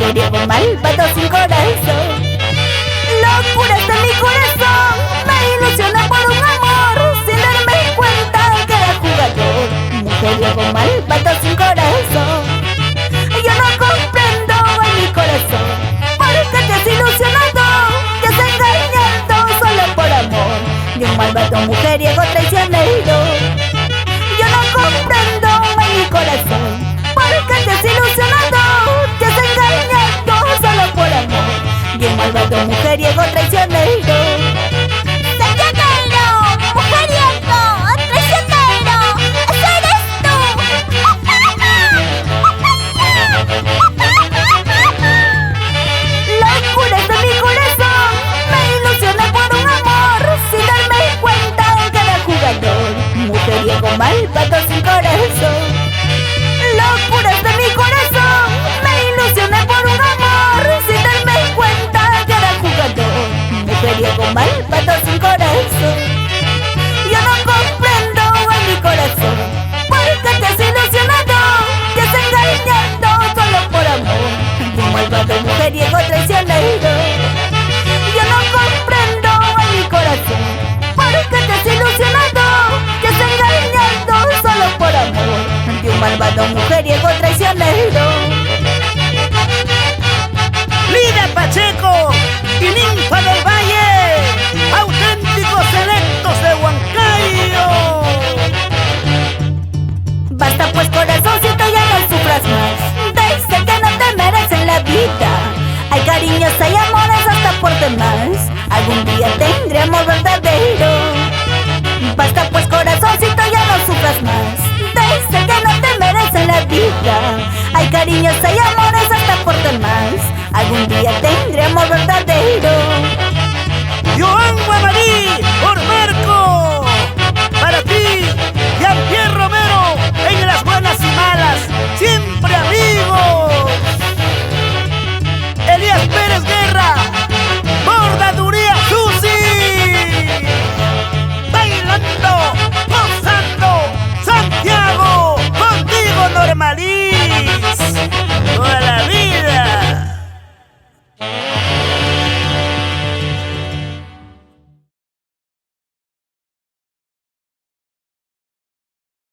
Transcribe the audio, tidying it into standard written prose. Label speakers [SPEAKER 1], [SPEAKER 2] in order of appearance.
[SPEAKER 1] mujeriego malvado sin corazón. Locuras de mi corazón, me ilusioné por un amor, sin darme cuenta que era jugador. Mujeriego malvado sin corazón. Yo no comprendo en mi corazón, ¿por qué te has ilusionado? Te has engañado solo por amor de un malvado mujeriego traicionero. Yo no comprendo en mi corazón, ¿por qué te has ilusionado? Te has engañado solo por amor de un malvado mujeriego traicionero. ¡Traicionero! ¡Mujeriego! ¡Traicionero! ¡Ese eres tú! Locuras de mi corazón, me ilusioné por un amor, sin darme cuenta que era jugador. Mujeriego malvado sin corazón. Locuras de mi corazón, me ilusioné por un amor, sin darme cuenta que era jugador. Mujeriego malvado sin corazón. Yo no comprendo en mi corazón, ¿por qué te has ilusionado? Te has engañado solo por amor de un malvado mujeriego traicionero. Yo no comprendo en mi corazón, ¿por qué te has ilusionado? Te has engañado solo por amor de un malvado mujeriego traicionero.
[SPEAKER 2] Lida Pacheco y Ninfa del Valle, auténticos selectos de Huancayo.
[SPEAKER 1] Basta pues corazoncito, ya no sufras más. Dice que no te merecen la vida. Hay cariños, hay amores hasta por demás. Algún día tendré amor verdadero. Basta pues corazoncito, ya no sufras más. Dice que no te merecen la vida. Hay cariños, hay amores hasta por demás. Algún día tendré amor verdadero.